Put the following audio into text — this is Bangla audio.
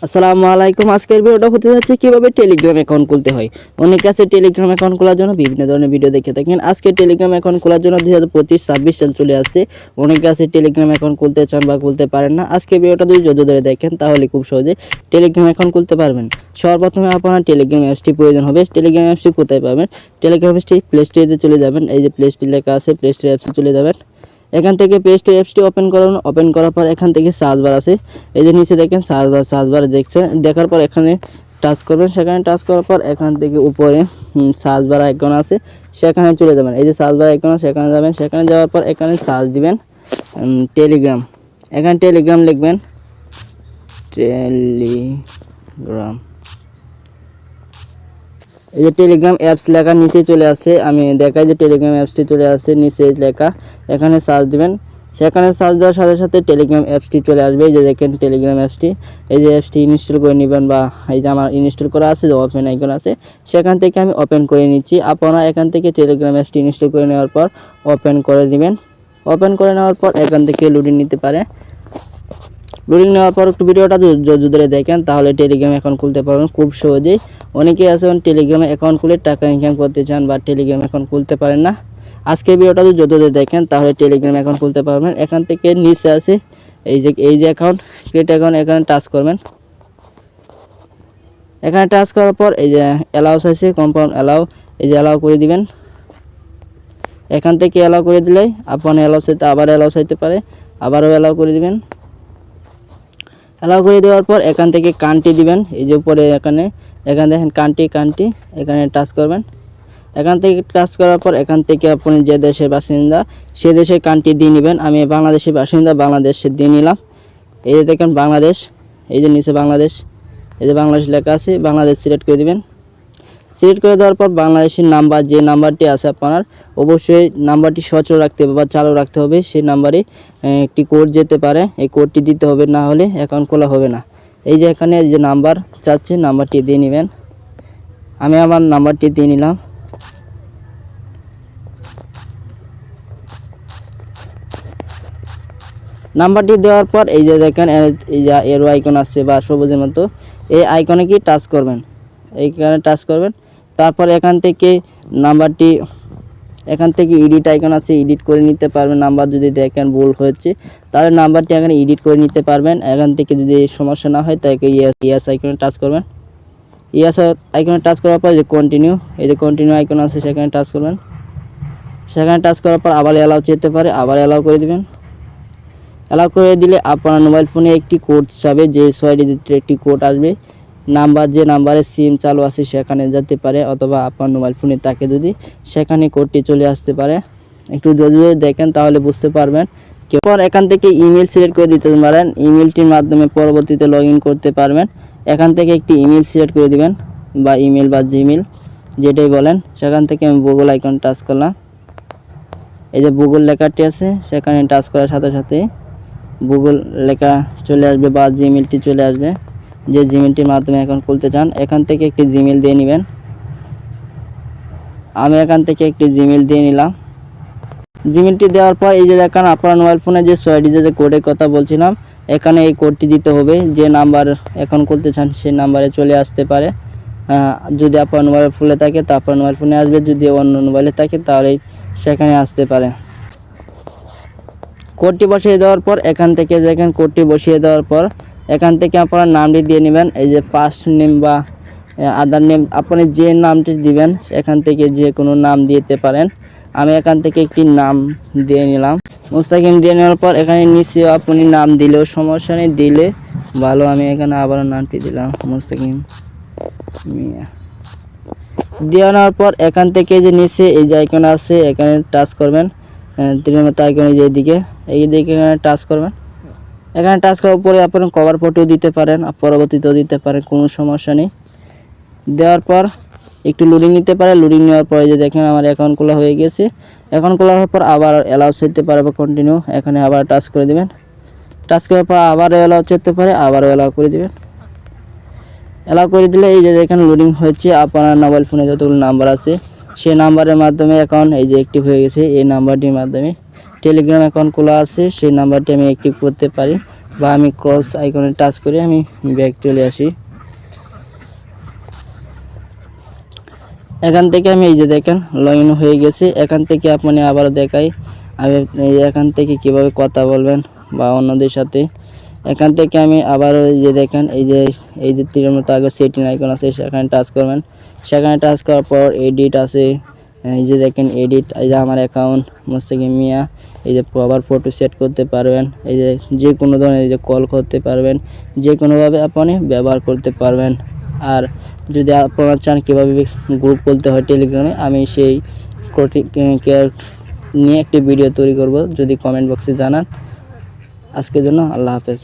আসসালামু আলাইকুম। আজকের ভিডিওটা হতে যাচ্ছে কিভাবে টেলিগ্রাম অ্যাকাউন্ট খুলতে হয়। অনেকে আছে টেলিগ্রাম অ্যাকাউন্ট খোলার জন্য বিভিন্ন ধরনের ভিডিও দেখে থাকেন। আজকে টেলিগ্রাম অ্যাকাউন্ট খোলার জন্য 2025-26 সাল চলে আসছে। অনেকে আছে টেলিগ্রাম অ্যাকাউন্ট খুলতে চান বা খুলতে পারেন না। আজকে ভিডিওটা যদি ধরে দেখেন তাহলে খুব সহজে টেলিগ্রাম অ্যাকাউন্ট খুলতে পারবেন। সর্বপ্রথমে আপনার টেলিগ্রাম অ্যাপসটি প্রয়োজন হবে। টেলিগ্রাম অ্যাপসটি কোথায় পাবেন? টেলিগ্রাম অ্যাপসটি প্লে স্টোরে চলে যাবেন। এই যে প্লে স্টোর লেখা আছে, প্লে স্টোর অ্যাপসে চলে যাবেন। এখান থেকে প্লে স্টোর অ্যাপসটি ওপেন করুন। ওপেন করার পর এখান থেকে সার্চ বার আছে, এই যে নিচে দেখেন সার্চ বার দেখছেন, দেখার পর এখানে টাচ করবেন। সেখানে টাচ করার পর এখান থেকে উপরে সার্চ বার আইকন আছে, সেখানে চলে যাবেন। এই যে সার্চ বার আইকন আছে, সেখানে যাবেন। সেখানে যাওয়ার পর এখানে সার্চ দিবেন টেলিগ্রাম। এখানে টেলিগ্রাম লিখবেন, টেলিগ্রাম। এই যে টেলিগ্রাম অ্যাপস লেখা নিচে চলে আসে, আমি দেখাই যে টেলিগ্রাম অ্যাপসটি চলে আসে নিচে লেখা, এখানে সার্চ দিবেন। সেখানে সার্চ দেওয়ার সাথে সাথে টেলিগ্রাম অ্যাপসটি চলে আসবে। এই যে দেখেন টেলিগ্রাম অ্যাপসটি, এই যে অ্যাপসটি ইনস্টল করে নেবেন, বা এই যে আমার ইনস্টল করা আছে, যে ওপেন আইকন আছে, সেখান থেকে আমি ওপেন করে নিচ্ছি। আপনারা এখান থেকে টেলিগ্রাম অ্যাপসটি ইনস্টল করে নেওয়ার পর ওপেন করে দিবেন। ওপেন করে নেওয়ার পর এখান থেকে লোডিং নিতে পারে। লোডিং নেওয়ার পর একটু ভিডিওটা যদি দেখেন তাহলে টেলিগ্রাম অ্যাকাউন্ট খুলতে পারবেন খুব সহজেই। অনেকেই আছেন টেলিগ্রামে অ্যাকাউন্ট খুলে টাকা ইনকাম করতে চান বা টেলিগ্রাম অ্যাকাউন্ট খুলতে পারেন না। আজকে ভিডিওটা যদি দেখেন তাহলে টেলিগ্রাম অ্যাকাউন্ট খুলতে পারবেন। এখান থেকে নিচে আছে এই যে অ্যাকাউন্ট, ক্রিয়েট অ্যাকাউন্ট, এখানে টাচ করবেন। এখানে টাচ করার পর এই যে অ্যালাউস আছে, কনফার্ম অ্যালাউ, এই যে অ্যালাউ করে দিবেন। এখান থেকে অ্যালাউ করে দিলে আপনার অ্যালাউ সাথে আবার অ্যালাউ হইতে পারে, আবারও অ্যালাউ করে দিবেন। অ্যালাউ করে দেওয়ার পর এখান থেকে কান্ট্রি দিবেন। এই যে উপরে এখানে দেখেন কান্ট্রি, এখানে টাচ করবেন। এখান থেকে টাচ করার পর এখান থেকে আপনি যে দেশের বাসিন্দা সে দেশের কান্ট্রি দিয়ে নেবেন। আমি বাংলাদেশের বাসিন্দা, বাংলাদেশে দিয়ে নিলাম। এই যে দেখেন বাংলাদেশ, এই যে নিচে বাংলাদেশ, এই যে বাংলাদেশ লেখা আছে, বাংলাদেশ সিলেক্ট করে দিবেন। সিলেক্ট করে দেওয়ার পর বাংলাদেশের নাম্বার, যে নাম্বারটি আছে আপনার, অবশ্যই নাম্বারটি সচল রাখতে হবে বা চালু রাখতে হবে। সেই নাম্বারে একটি কোড যেতে পারে, এই কোডটি দিতে হবে, না হলে অ্যাকাউন্ট খোলা হবে না। এই যে এখানে যে নাম্বার চাচ্ছে, নাম্বারটি দিয়ে নেবেন। আমি আমার নাম্বারটি দিয়ে নিলাম। নাম্বারটি দেওয়ার পর এই যে দেখেন এই যে এরো আইকন আসছে বা সবুজের মতো, এই আইকনে কি টাচ করবেন, এইখানে টাচ করবেন। তারপর এখান থেকে নাম্বারটি, এখান থেকে এডিট আইকন আছে, এডিট করে নিতে পারবেন। নাম্বার যদি দেখেন ভুল হয়েছে তাহলে নাম্বারটি এখানে এডিট করে নিতে পারবেন। এখান থেকে যদি সমস্যা না হয় তাকে ইয়াস আইকনে টাচ করবেন। ইয়াস আইকনে টাচ করার পর যে কন্টিনিউ, এই যে কন্টিনিউ আইকন আছে, সেখানে টাচ করবেন। সেখানে টাচ করার পর আবার অ্যালাউ যেতে পারে, আবার অ্যালাউ করে দিবেন। অ্যালাউ করে দিলে আপনার মোবাইল ফোনে একটি কোড যাবে, যে 6 ডিজিটের একটি কোড আসবে। নাম্বার, যে নাম্বারে সিম চালু আছে সেখানে যেতে পারে, অথবা আপনার মোবাইল ফোনে তাকে যদি সেখানে কোডটি চলে আসতে পারে। একটু যদি দেখেন তাহলে বুঝতে পারবেন। এরপর এখান থেকে ইমেল সিলেক্ট করে দিতে পারেন, ইমেলটির মাধ্যমে পরবর্তীতে লগ ইন করতে পারবেন। এখান থেকে একটি ইমেল সিলেক্ট করে দিবেন, বা ইমেল বা জিমেল যেটাই বলেন। সেখান থেকে আমি গুগল আইকন টাচ করলাম। এই যে গুগল লেখাটি আছে, সেখানে টাচ করার সাথে সাথে গুগল লেখা চলে আসবে বা জিমেলটি চলে আসবে, যে জিমেলটির মাধ্যমে অ্যাকাউন্ট খুলতে চান। এখান থেকে একটি জিমেল দিয়ে নেবেন। আমি এখান থেকে একটি জিমেল দিয়ে নিলাম। জিমেলটি দেওয়ার পর এই যে দেখেন আপনার মোবাইল ফোনে যে 6 ডিজিটের কোডের কথা বলছিলাম, এখানে এই কোডটি দিতে হবে। যে নাম্বার অ্যাকাউন্ট খুলতে চান সেই নাম্বারে চলে আসতে পারে। যদি আপনার মোবাইল খুলে থাকে তা আপনার মোবাইল ফোনে আসবে, যদি অন্য মোবাইলে থাকে তাহলে সেখানে আসতে পারে। কোডটি বসিয়ে দেওয়ার পর এখান থেকে দেখেন কোডটি বসিয়ে দেওয়ার পর এখান থেকে আপনার নামটি দিয়ে নেবেন। এই যে ফার্স্ট নেম বা আদার নেম, আপনি যে নামটি দিবেন এখান থেকে যে কোনো নাম দিতে পারেন। আমি এখান থেকে একটি নাম দিয়ে নিলাম, মুস্তাকিম দিয়ে নেওয়ার পর এখানে নিচে আপনি নাম দিলেও সমস্যা নেই, দিলে ভালো। আমি এখানে আবারও নামটি দিলাম মুস্তাকিম মিয়া। দিয়ে নেওয়ার পর এখান থেকে যে নিচে এই যে আইকন আছে, এখানে টাচ করবেন। তীরের মতো আইকন এইদিকে এখানে টাচ করবেন। এখানে টাচ করার পরে আপনি কভার ফটো দিতে পারেন, পরবর্তীতেও দিতে পারেন, কোনো সমস্যা নেই। দেওয়ার পর একটু লোডিং নিতে পারে। লোডিং নেওয়ার পরে যে দেখেন আমার অ্যাকাউন্ট খোলা হয়ে গেছে। অ্যাকাউন্ট খোলা হওয়ার পর আবার অ্যালাউ যেতে পারে বা কন্টিনিউ, এখানে আবার টাচ করে দেবেন। টাচ করার পর আবার অ্যালাউ যেতে পারে, আবারও অ্যালাউ করে দেবেন। অ্যালাউ করে দিলে এই যে দেখেন লোডিং হচ্ছে। আপনার মোবাইল ফোনে যতগুলো নাম্বার আছে সেই নাম্বারের মাধ্যমে অ্যাকাউন্ট এই যে অ্যাক্টিভ হয়ে গেছে। এই নাম্বারটির মাধ্যমে টেলিগ্রাম অ্যাকাউন্ট খোলা আছে, সেই নাম্বারটি আমি অ্যাক্টিভ করতে পারি। বা আমি ক্রস আইকনে টাচ করে আমি ব্যাক চলে আসি। এখান থেকে আমি এই যে দেখেন লগ ইন হয়ে গেছে। এখান থেকে আপনি আবার দেখাই আমি এখান থেকে কিভাবে কথা বলবেন বা অন্যদের সাথে। এখান থেকে আমি আবার এই যে দেখেন এই যে তীরের মতো আগে সেটিং আইকন আছে সেখানে টাচ করবেন। সেখানে টাচ করার পর এডিট আছে, এই যে দেখেন এডিট, এই যে আমার অ্যাকাউন্ট মুস্তাকিম মিয়া, এই যে আবার ফটো সেট করতে পারবেন, এই যে কোনো ধরনের এই যে কল করতে পারবেন, যে কোনোভাবে আপনি ব্যবহার করতে পারবেন। আর যদি আপনারা চান কীভাবে গ্রুপ খুলতে হয় টেলিগ্রামে, আমি সেই নিয়ে একটি ভিডিও তৈরি করব, যদি কমেন্ট বক্সে জানান। আজকের জন্য আল্লাহ হাফেজ।